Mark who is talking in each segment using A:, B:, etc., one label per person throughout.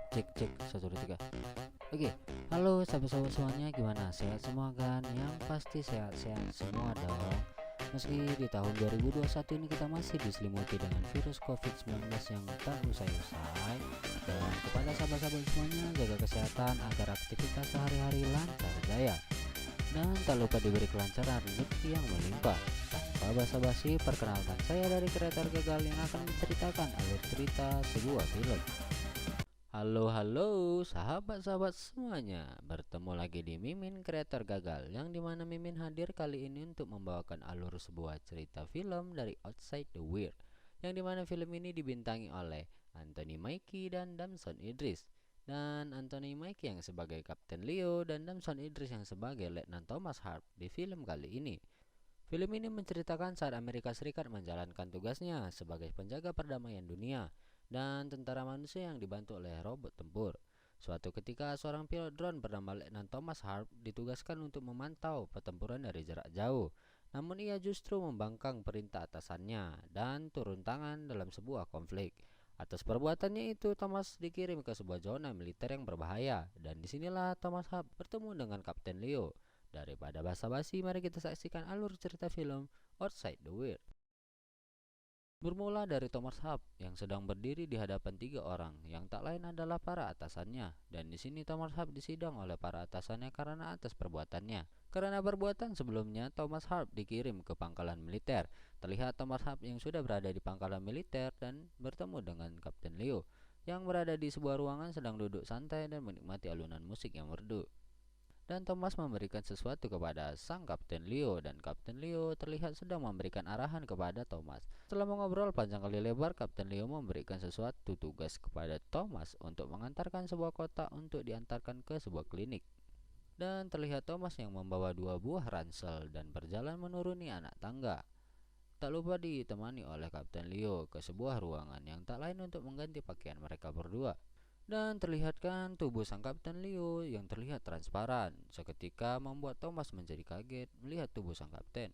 A: Cek cek 1 2 3. Oke, halo sahabat-sahabat semuanya, gimana? Sehat semua kan? Yang pasti sehat-sehat semua dong. Meski di tahun 2021 ini kita masih diselimuti dengan virus COVID-19 yang tak usai-usai. Dan kepada sahabat-sahabat semuanya, jaga kesehatan agar aktivitas sehari-hari lancar jaya. Dan tak lupa diberi kelancaran rezeki yang melimpah. Tanpa basa-basi, perkenalkan saya dari kreator gagal yang akan menceritakan alur cerita sebuah film. Halo halo sahabat-sahabat semuanya, bertemu lagi di Mimin Kreator Gagal, yang dimana Mimin hadir kali ini untuk membawakan alur sebuah cerita film dari Outside the Weird, yang dimana film ini dibintangi oleh Anthony Mackie dan Damson Idris. Dan Anthony Mackie yang sebagai Kapten Leo dan Damson Idris yang sebagai Letnan Thomas Harp di film kali ini. Film ini menceritakan saat Amerika Serikat menjalankan tugasnya sebagai penjaga perdamaian dunia dan tentara manusia yang dibantu oleh robot tempur. Suatu ketika seorang pilot drone bernama Letnan Thomas Harp ditugaskan untuk memantau pertempuran dari jarak jauh. Namun ia justru membangkang perintah atasannya dan turun tangan dalam sebuah konflik. Atas perbuatannya itu, Thomas dikirim ke sebuah zona militer yang berbahaya, dan disinilah Thomas Harp bertemu dengan Kapten Leo. Daripada basa-basi, mari kita saksikan alur cerita film Outside the Weird. Bermula dari Thomas Hub yang sedang berdiri di hadapan 3 orang yang tak lain adalah para atasannya, dan di sini Thomas Hub disidang oleh para atasannya karena atas perbuatannya. Karena perbuatan sebelumnya, Thomas Hub dikirim ke pangkalan militer. Terlihat Thomas Hub yang sudah berada di pangkalan militer dan bertemu dengan Kapten Leo yang berada di sebuah ruangan sedang duduk santai dan menikmati alunan musik yang merdu. Dan Thomas memberikan sesuatu kepada sang Kapten Leo, dan Kapten Leo terlihat sedang memberikan arahan kepada Thomas. Setelah mengobrol panjang kali lebar, Kapten Leo memberikan sesuatu tugas kepada Thomas untuk mengantarkan sebuah kotak untuk diantarkan ke sebuah klinik. Dan terlihat Thomas yang membawa 2 buah ransel dan berjalan menuruni anak tangga. Tak lupa ditemani oleh Kapten Leo ke sebuah ruangan yang tak lain untuk mengganti pakaian mereka berdua. Dan terlihatkan tubuh sang Kapten Leo yang terlihat transparan, seketika membuat Thomas menjadi kaget melihat tubuh sang kapten.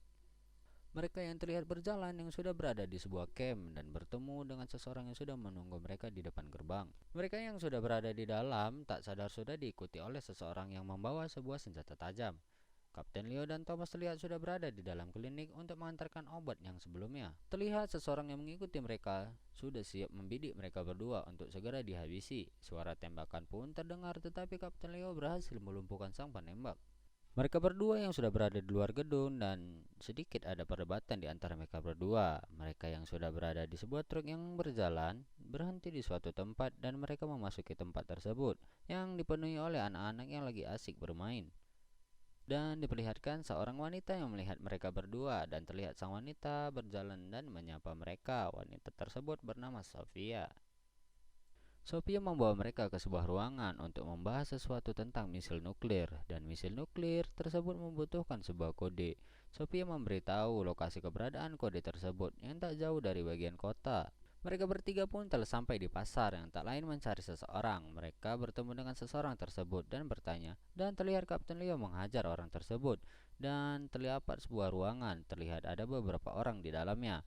A: Mereka yang terlihat berjalan yang sudah berada di sebuah camp dan bertemu dengan seseorang yang sudah menunggu mereka di depan gerbang. Mereka yang sudah berada di dalam tak sadar sudah diikuti oleh seseorang yang membawa sebuah senjata tajam. Kapten Leo dan Thomas terlihat sudah berada di dalam klinik untuk mengantarkan obat yang sebelumnya. Terlihat seseorang yang mengikuti mereka sudah siap membidik mereka berdua untuk segera dihabisi. Suara tembakan pun terdengar, tetapi Kapten Leo berhasil melumpuhkan sang penembak. Mereka berdua yang sudah berada di luar gedung, dan sedikit ada perdebatan di antara mereka berdua. Mereka yang sudah berada di sebuah truk yang berjalan berhenti di suatu tempat, dan mereka memasuki tempat tersebut yang dipenuhi oleh anak-anak yang lagi asik bermain. Dan diperlihatkan seorang wanita yang melihat mereka berdua, dan terlihat sang wanita berjalan dan menyapa mereka. Wanita tersebut bernama Sofia. Sofia membawa mereka ke sebuah ruangan untuk membahas sesuatu tentang misil nuklir, dan misil nuklir tersebut membutuhkan sebuah kode. Sofia memberitahu lokasi keberadaan kode tersebut yang tak jauh dari bagian kota. Mereka bertiga pun telah sampai di pasar yang tak lain mencari seseorang. Mereka bertemu dengan seseorang tersebut dan bertanya, dan terlihat Kapten Leo menghajar orang tersebut. Dan terlihat sebuah ruangan, terlihat ada beberapa orang di dalamnya.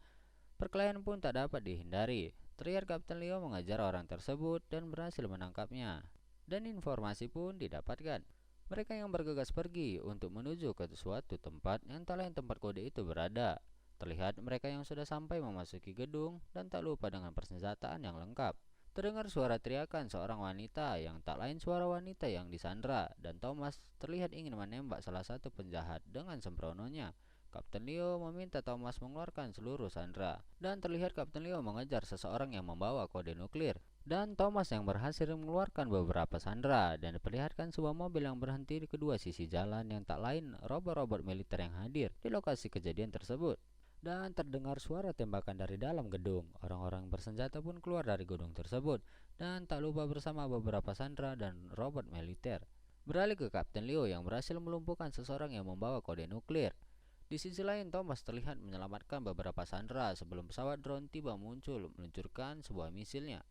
A: Perkelahian pun tak dapat dihindari. Terlihat Kapten Leo mengejar orang tersebut dan berhasil menangkapnya. Dan informasi pun didapatkan. Mereka yang bergegas pergi untuk menuju ke suatu tempat yang tak lain tempat kode itu berada. Terlihat mereka yang sudah sampai memasuki gedung dan tak lupa dengan persenjataan yang lengkap. Terdengar suara teriakan seorang wanita yang tak lain suara wanita yang disandra, dan Thomas terlihat ingin menembak salah satu penjahat dengan sembrononya. Kapten Leo meminta Thomas mengeluarkan seluruh sandera, dan terlihat Kapten Leo mengejar seseorang yang membawa kode nuklir. Dan Thomas yang berhasil mengeluarkan beberapa sandera, dan diperlihatkan sebuah mobil yang berhenti di kedua sisi jalan yang tak lain robot-robot militer yang hadir di lokasi kejadian tersebut. Dan terdengar suara tembakan dari dalam gedung. Orang-orang bersenjata pun keluar dari gedung tersebut, dan tak lupa bersama beberapa sandera dan robot militer. Beralih ke Kapten Leo yang berhasil melumpuhkan seseorang yang membawa kode nuklir. Di sisi lain, Thomas terlihat menyelamatkan beberapa sandera sebelum pesawat drone tiba muncul meluncurkan sebuah misilnya.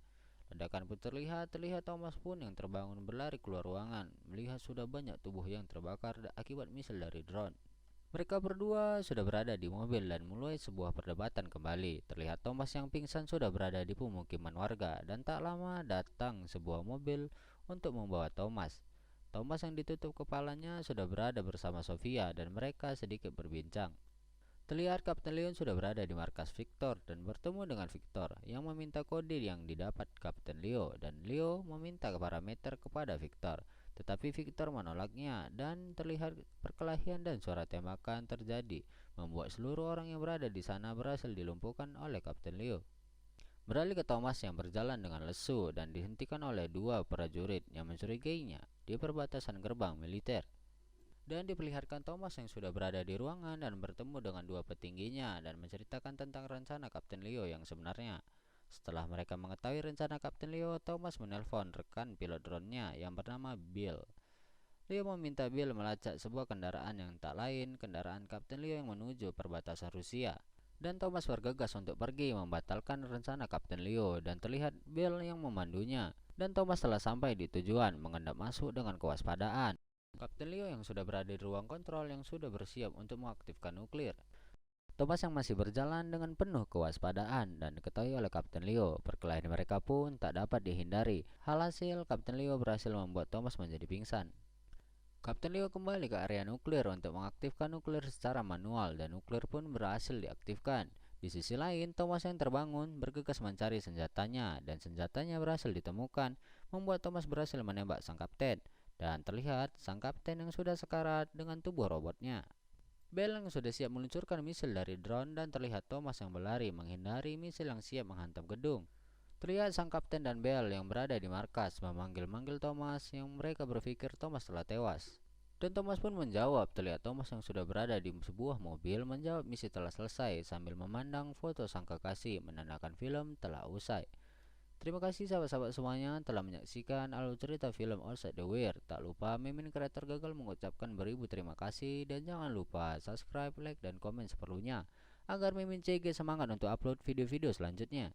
A: Ledakan pun terlihat Thomas pun yang terbangun berlari keluar ruangan, melihat sudah banyak tubuh yang terbakar akibat misil dari drone. Mereka berdua sudah berada di mobil dan mulai sebuah perdebatan kembali. Terlihat Thomas yang pingsan sudah berada di pemukiman warga dan tak lama datang sebuah mobil untuk membawa Thomas. Thomas yang ditutup kepalanya sudah berada bersama Sofia dan mereka sedikit berbincang. Terlihat Kapten Leon sudah berada di markas Victor dan bertemu dengan Victor yang meminta kode yang didapat Kapten Leo, dan Leo meminta parameter kepada Victor. Tetapi Victor menolaknya dan terlihat perkelahian dan suara tembakan terjadi, membuat seluruh orang yang berada di sana berhasil dilumpuhkan oleh Kapten Leo. Beralih ke Thomas yang berjalan dengan lesu dan dihentikan oleh dua prajurit yang mencurigainya di perbatasan gerbang militer. Dan diperlihatkan Thomas yang sudah berada di ruangan dan bertemu dengan dua petingginya dan menceritakan tentang rencana Kapten Leo yang sebenarnya. Setelah mereka mengetahui rencana Kapten Leo, Thomas menelpon rekan pilot drone-nya yang bernama Bill. Leo meminta Bill melacak sebuah kendaraan yang tak lain kendaraan Kapten Leo yang menuju perbatasan Rusia. Dan Thomas bergegas untuk pergi membatalkan rencana Kapten Leo dan terlihat Bill yang memandunya. Dan Thomas telah sampai di tujuan mengendap masuk dengan kewaspadaan. Kapten Leo yang sudah berada di ruang kontrol yang sudah bersiap untuk mengaktifkan nuklir. Thomas yang masih berjalan dengan penuh kewaspadaan dan diketahui oleh Kapten Leo. Perkelahian mereka pun tak dapat dihindari. Alhasil, Kapten Leo berhasil membuat Thomas menjadi pingsan. Kapten Leo kembali ke area nuklir untuk mengaktifkan nuklir secara manual dan nuklir pun berhasil diaktifkan. Di sisi lain, Thomas yang terbangun bergegas mencari senjatanya dan senjatanya berhasil ditemukan, membuat Thomas berhasil menembak sang kapten. Dan terlihat sang kapten yang sudah sekarat dengan tubuh robotnya. Bell yang sudah siap meluncurkan misil dari drone dan terlihat Thomas yang berlari menghindari misil yang siap menghantam gedung. Terlihat sang kapten dan Bell yang berada di markas memanggil-manggil Thomas yang mereka berpikir Thomas telah tewas. Dan Thomas pun menjawab. Terlihat Thomas yang sudah berada di sebuah mobil menjawab misi telah selesai sambil memandang foto sang kekasih menandakan film telah usai. Terima kasih sahabat-sahabat semuanya telah menyaksikan alur cerita film Outside the Weird. Tak lupa Mimin Kreator Gagal mengucapkan beribu terima kasih dan jangan lupa subscribe, like, dan komen seperlunya agar Mimin CG semangat untuk upload video-video selanjutnya.